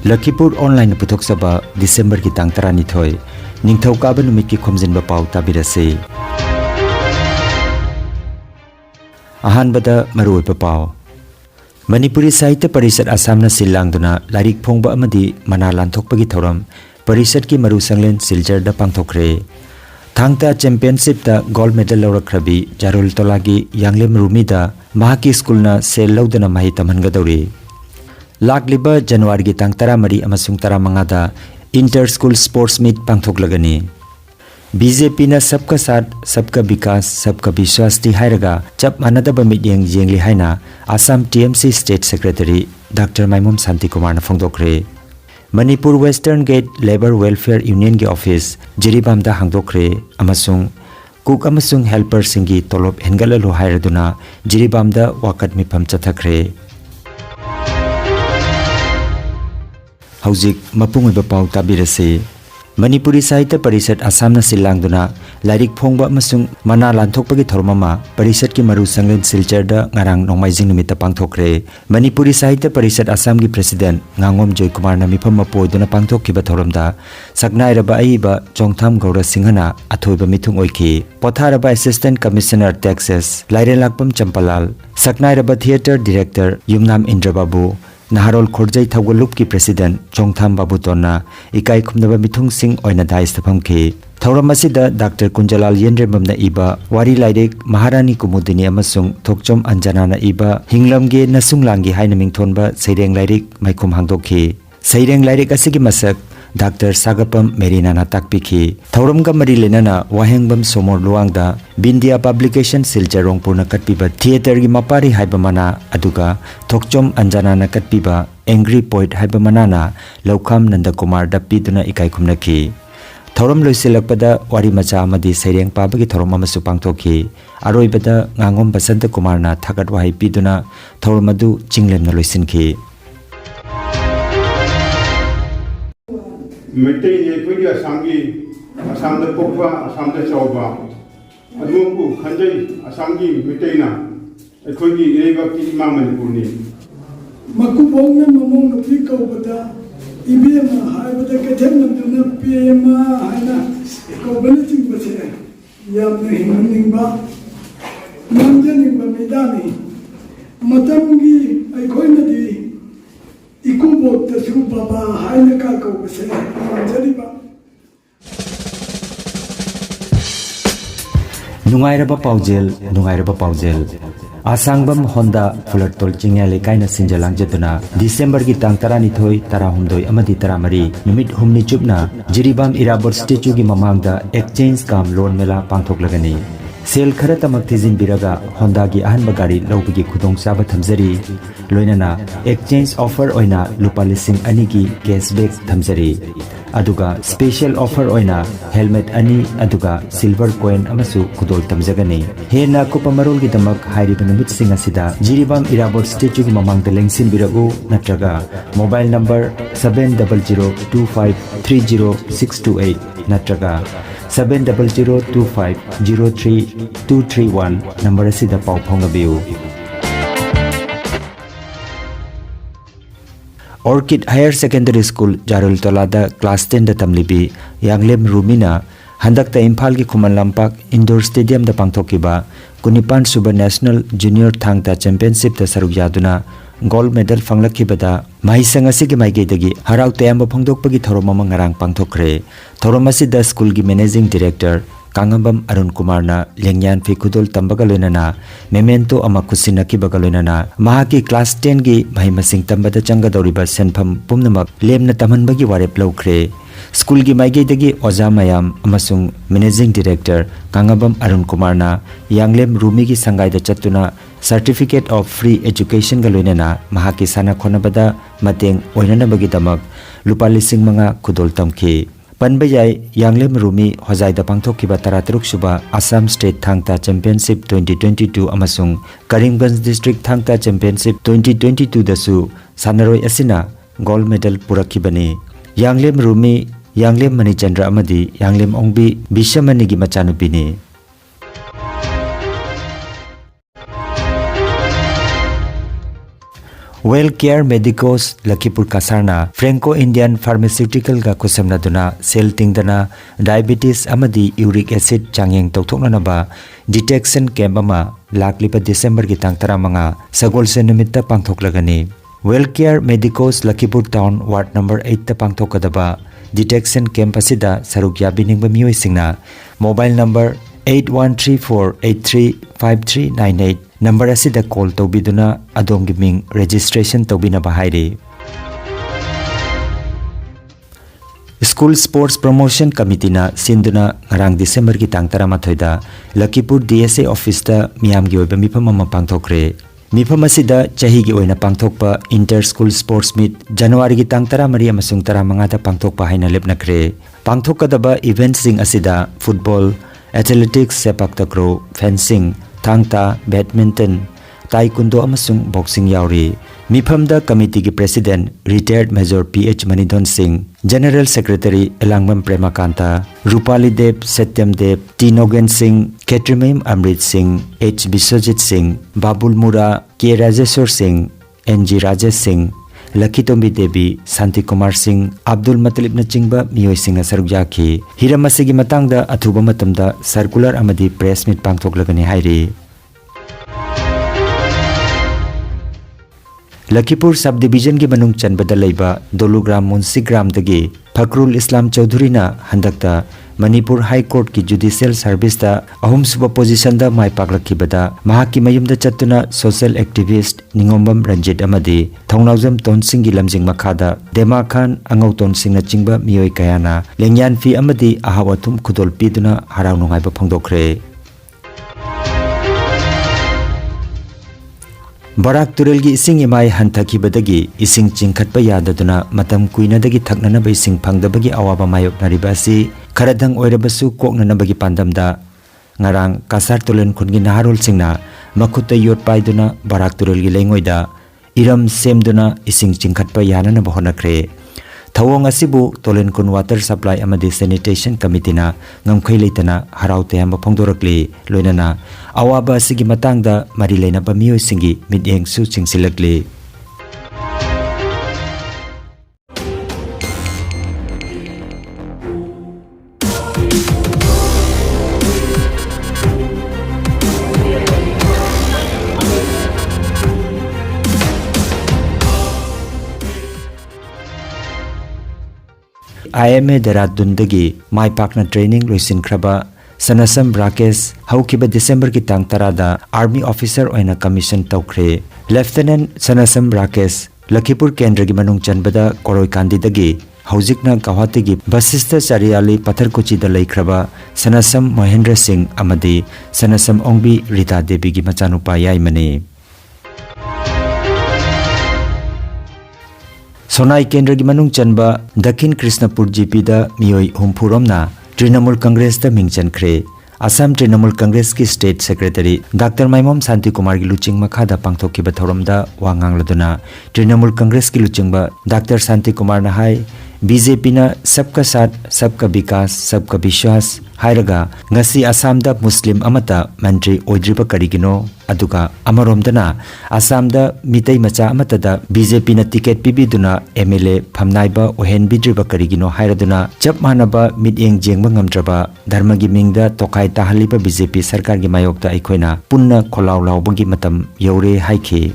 Lakhipuronline puthok-saba December ki tang 12 Ningthau-kaba numit ki Khomjinba Pao tabirase. Ahanbada maruoiba pao. Manipuri Sahitya Parishad Assamna silangduna lairik phongba amadi mana lanthokpagi thoram Parishad ki maru sanglen siljar da pangthokre. Thangta championship da gold medal lawrakhrabi Jarul Tolagi Yanglem Rumi da mahaki school na sel lawdana mahi tamhangadawri. Lakliba January ki tang 13 amasung 15 da inter school sports meet pangthoklagani. BJP na sabka साथ सबका विकास सबका विश्वास T हायरगा चप मानदबा meeting जेंगली हायना Assam TMC State Secretary Dr. Maimum Santi Kumar na phongdokre. Manipur Western Gate Labor Welfare Union ki office Jiribam da hangdokre amasung cook amasung helper singi tolop hengalalu hayraduna Jiribam da wakat mipam chathakre. Haujik mapungoiba pau tabirase. Manipuri Sahitya Parishad Assamna silangduna lairik phongba amasung mana lanthokpagi thormama Parishad ki maru sanglen silchar da ngarang nongmaijing numita pangthokre. Manipuri Sahitya Parishad Assam ki President Ngangom Joy Kumar na mifam mapoiduna pangthokkiba thoramda saknairaba aiba Chongtham Gaura Singhana athoiba mithung oiki. Potharaba Assistant Commissioner Taxes Laire Lakpam Champalal saknairaba Theatre Director Yumnam Indrababu Naharol Khorjai Thawgalup ki President Chongtham Babutona ikai khumnaba mithung sing oina dais thapamki. Thauram asida Dr. Kunjalal Yenrembam na iba wari lairik Maharani Kumudini amasung Thokchom Anjana na iba hinglamge nasunglangi haina mingthonba seireng lairik maikhum hangdokhi. Seireng lairik asigi masak Dr. Sagapam Merina na takpikhi. Thauramga mari lenana wahengbam somor luangda Bindia Publication Siljarong Purna katpiba theater gi mapari haiba mana aduga Thokchom Anjana na katpiba Angry Poet haiba manana Laukham Nandakumar dapiduna ikai khumnaki. Thauram loisilakpada wari macha amadi seireng pabagi thorom amasu pangthokhi. Aroibada Ngangom Basanta Kumar na thagat wahai piduna thauramadu chinglemna loisinki. Meeting ye Assam da pokwa Assam da chawba adungu khanjai Assam gi meeting na ekhoi ireba ki ma Manipur ni makubong na mamong pi ko bada ibema haibada kathen na pma haina ko baliting base yam na hingning ba namjaning ba medani matamgi ekhoi na di ikubot ta su baba haina ka ko base jariba Nungairaba paujel Asangbam Honda Fulatol Chingyale kaina sinjalang jatuna December ki tang 12 13 amadi 13 numit humni chupna Jiribam Irabor statue gi mamangda exchange kam loan mela pangthoklagani. Sel khara tamak thijin biraga Honda gi ahan bagari lobigi khudong saba thamjari loinana exchange offer oina lupa lising ani gi cashback thamjari. Aduga special offer oina helmet ani aduga silver coin amasu khudol tamjagani. Hena kupamarol gi damak hairi banamit singa sida Jiribam Irabor statue gi mamangda lengsin biragu natraga mobile number 7002530628 natraga 7002503231 number asida pau phongabiu. Orchid Higher Secondary School Jarul Tolada Class 10 da tamlibi Yanglem Rumina handakta Imphal ki Khuman Lampak Indoor Stadium da pangthokiba Kunipan Suba National Junior Thangta Championship da saruk yaduna gold medal fanglakibada mahisang asigi maigedagi harau tayamba phongdokpagi thoromama ngarang pangthokre. Thoromasi da school gi managing director Kangambam Arun Kumar na lengyan fi khudol tambaga loinana memento ama khusinaki baga loinana mahaki class 10 gi bhaimasing tambada changa doriba senpham pumnamak lemna tamhanbagi warep lawkhre. School gi maigedagi oja mayam amasung managing director Kangambam Arun Kumar na Yanglem Rumi gi sangai da chatuna certificate of free education ga loinana mahaki sana khonabada mateng oinanabagi damak lupa lising mga khudol tamki. Panbayai Yanglem Rumi Hozai da pangthokkiba 13 suba Assam State Thangta Championship 2022 amasung Karimganj District Thangta Championship 2022 dasu sanaroi asina gold medal purakkibani. Yanglem Rumi Yanglem Manichandra amadi Yanglem Ongbi Bishamani gi machanupini. Well Care Medicos Lakhipur Kasarna Franco Indian Pharmaceutical ga kusamnaduna sel tingdana diabetes amadi uric acid changyeng tokthoknanaba detection camp ama laklipa December gi tang 15 sagol se nimitta pangthoklagani. Well Care Medicos Lakhipur Town Ward number 8 ta pangthokadaba detection camp asida saruk yabiningba miyoi singna mobile number 8134835398 number asida call tawbiduna adomgi ming registration tawbina bahairi. School Sports Promotion Committee na sinduna ngarang December ki tang 13 da Lakhipur DSA office da miyam gi oiba mifam ama pangthokre. Mifam asida chahi gi oina pangthokpa inter school sports meet January gi tang 13 amasung 15 da pangthokpa haina lepnakre. Pangthokadaba events sing asida football, athletics, sepak takraw, fencing, thangta, badminton, taekwondo amasung boxing yauri. Mifamda committee ki president retired Major PH Manidon Singh, General Secretary Elangmam Premakanta, Rupali Dev, Satyam Dev, T Nogen Singh, Ketrimim Amrit Singh, H Biswajit Singh, Babul Mura, K Rajeshwar Singh, NG Rajesh Singh, Lakhitombi Devi, Santi Kumar Singh, Abdul Matalib na chingba miyoy singh saruk yaki. Hiram asigi matangda athuba matamda circular amadi press meet pangthoklagani hairi. Lakhipur subdivision ki manung chanbada leiba Dolugram Munsigram dagi Fakrul Islam Chaudhuri na handakta Manipur High Court ki Judicial Service da ahum suba position da mai paklakhibada mahaki mayum da chattuna social activist Ningombam Ranjit amadi Thongnaujam Tonsing gi lamjing makhada Dema Khan Angau Tonsing na chingba miyoi kayana lengyan fi amadi ahawathum khudol piduna harau nungai ba phongdokre. Barak turelgi ising imai hanthakibadagi ising chingkhatpa yadaduna matam kuinadagi thaknanaba ising phangdabagi awaba mayoknariba asi kharadang oirabasu koknanabagi pandamda ngarang kasar tulen khungi naharul singna makhutta yot paiduna barak turelgi lengoida iram semduna ising chingkhatpa yanana bahonakre. Thawong asibu tolen kun water supply amadi sanitation committee na ngamkhai leitana harau tayamba phongdorakli loinana awaba asigi matangda mari leinaba miyoi singi midyeng su chingsilakli. IMA Deradundagi Mai Pakna Training Loisin Kraba Sanasam Rakesh Haukiba December ki tang 10 da Army Officer oina commission tawkre. Lieutenant Sanasam Rakesh Lakhipur Kendra gi manung chanbada Koroi Kandi dagi Haujikna Gauhati gi Basista Chariali Patharkochi da leikraba Sanasam Mahendra Singh amadi Sanasam Ongbi Rita Devi gi machanupa yaimani. Sonai Kendra gi manung chanba Dakhin Krishnapur GP da miyoi humpuromna Trinamool Congress da mingchankre. Assam Trinamool Congress ki State Secretary Dr. Maimom Santi Kumar gi luching makhada pangthokiba thoramda wangangladuna Trinamool Congress ki luchingba Dr. Santi Kumar na hai BJP na sabka saath sabka vikas sabka vishwas hairaga ngasi Assam da Muslim amata mantri oidriba karigino aduga amaromdana Assam da mitai macha amata da BJP na ticket pibiduna MLA phamnaiba ohen bidriba karigino hairaduna chap manaba midyeng jengba ngamdraba dharma gi mingda tokai tahaliba BJP sarkar gi mayokta aikoina punna kholaw lawbagi matam yore haikhe.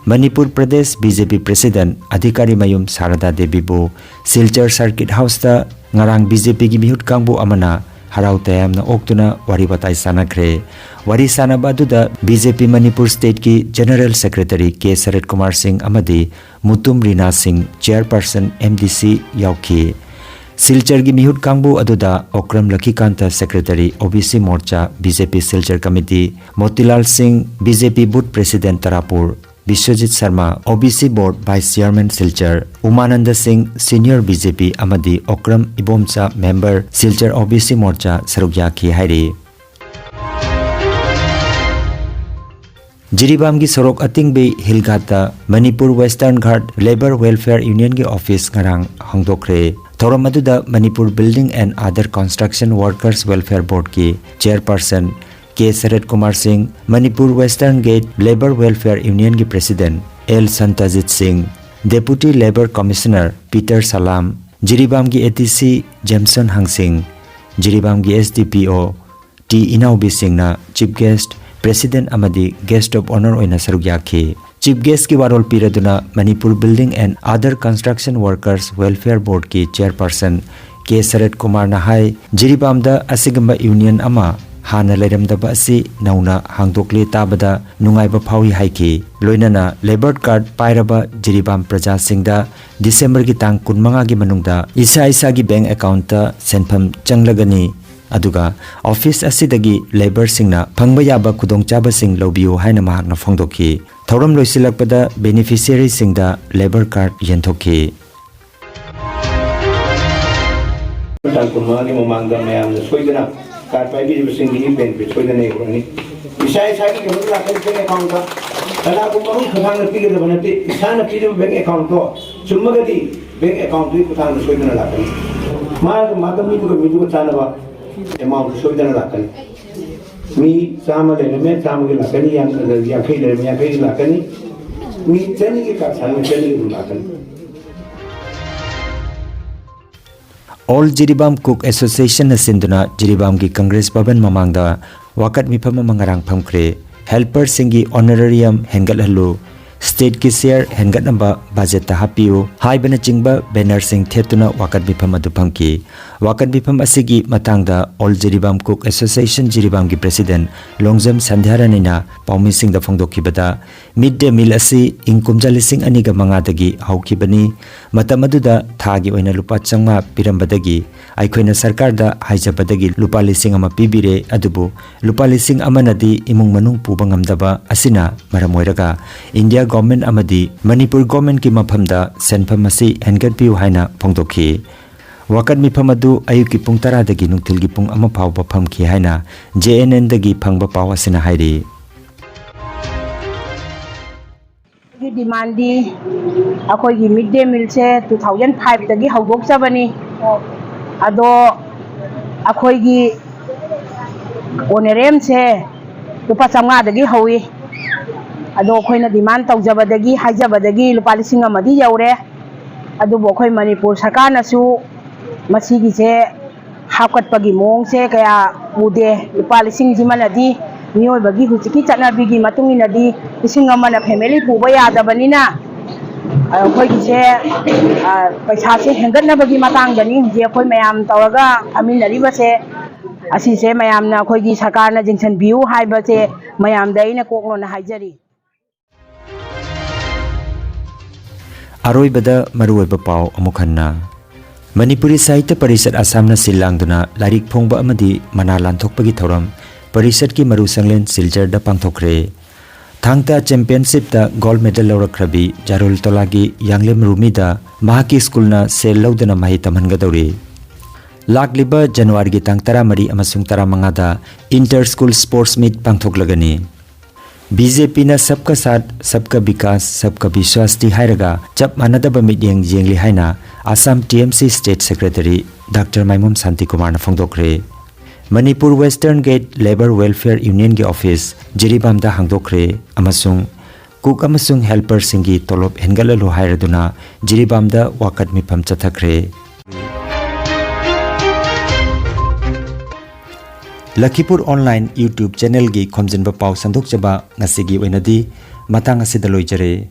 Manipur Pradesh BJP President Adhikari Mayum Sarada Devi bu Silchar Circuit House da ngarang BJP gi mihut kangbu amana harau tayam na oktuna wari batai sanakre. Wari sanaba da BJP Manipur State ki General Secretary K Sarat Kumar Singh amadi Mutum Rina Singh Chairperson MDC yauki. Silchar gi mihut kangbu aduda Okram Lakhikanta Secretary OBC Morcha BJP Silchar Committee Motilal Singh BJP Booth President Tarapur Biswajit Sharma OBC Board Vice Chairman Silchar Umananda Singh Senior BJP amadi Okram Ibomcha Member Silchar OBC Morcha Sarugyaki hairi. Jiribam gi sorok atingbe hilgata Manipur Western Ghat Labor Welfare Union gi office ngarang hangdokre. Thoram aduda Manipur Building and Other Construction Workers Welfare Board ki chairperson K. Sarat Kumar Singh, Manipur Western Gate Labor Welfare Union ki president L. Santajit Singh, Deputy Labor Commissioner Peter Salam, Jiribam ki ATC Jameson Hangsing, Jiribam ki SDPO T. Inaubi Singh na Chief Guest President amadi Guest of Honor oina saruk yakhi. Chief Guest ki warol piraduna Manipur Building and Other Construction Workers Welfare Board ki chairperson K. Sarat Kumar na hai Jiribam da asigamba union ama hana leiramdaba asi nauna hangdokle tabada nungaiba phawi haiki. Loinana labor card pairaba Jiribam praja singda December ki tang 15 gi manungda isa gi bank account ta senpham changlagani. Aduga office asidagi labor singna phangba yaba khudongchaba sing lobiu haina mahakna phongdokhi. Thoram loisilakpada beneficiary singda labor card yenthokhi. Tangkumani momangga mayam soidana card pai bi singi bank bi soidana ni isai sai ki mudla kan bank account ka tala ko maru khang pi ge banati isana pi bank account to sumagadi bank account bi kuthang soidana la kan ma mi ko chana ba amount soidana la kan mi sama le me sama ge la kan ya khai le me ya khai la kan mi chani ge ka sang chani ge la kan. All Jiribam Cook Association na sinduna Jiribam ki Congress Bhavan mamangda wakat mifam mangarang phamkre helper singi honorarium hengat halu state ki share hengat namba budget ta hapiu haibana chingba banner sing thetuna wakat mifam adu phamki. Wakat mifam asigi matangda All Jiribam Cook Association Jiribam ki president Longjam Sandhyaranina paumi sing da phongdokhibada midday meal asi ingkumja lising aniga mangadagi haukibani matam aduda thagi oina lupa changma pirambadagi aikhoina sarkar da haijabadagi lupa lising ama pibire adubu lupa lising amanadi imung manung puba ngamdaba asina maramoiraga India government amadi Manipur government ki maphamda senpham asi hengat piu haina phongdokhi. Wakat mifam adu ayuki pung 10 dagi nungtil gi pung 1 phawba phamki haina JNN dagi phangba paw asina hairi. Demandi akoi gi midday meal se 2005 dagi hawgok sabani ado akoi gi onerem se lupa chamga dagi hawi ado khoina demand tawjabadagi haijabadagi lupa lising amadi yaure adu bo khoi Manipur sarkar na su masigi se hakat pagi mong se kaya ude lupa lising jimanadi nioi bagi huchiki chana bigi matungi nadi lising amana family puba yadabanina khoi gi se paisa se hengat na bagi matang dani je khoi mayam tawaga aminari ba se asi se mayam na khoi gi sarkar na jingsan biu hai ba se mayam dai na kokno na haijari. Aroi bada maruoi ba paw amukhanna Manipuri Sahitya Parishad Assam na silangduna larik phongba amadi mana lanthokpagi thoram Parishad ki maru sanglen silchar da pangthokre. Thangta championship da gold medal lawrakrabi Jarul Tolagi Yanglem Rumi da mahaki school na sel lawdana mahi tamhangadori. Lagliba January gi tang 13 amasung 15 da inter school sports meet pangthoklagani. BJP na sabka साथ सबका विकास सबका विश्वास दी हायरगा जब मानदब meeting जेंगली हायना Assam TMC State Secretary Dr. Maimum Santi Kumar na phongdokre. Manipur Western Gate Labor Welfare Union gi office Jiribam da hangdokre amasung cook amasung helper singi tolop hengalalu hairaduna Jiribam da wakat mifam chathakre. Lakhipuronline YouTube channel gi Khomjinba Pao sandok chaba ngasigi oinadi matang asida loijare.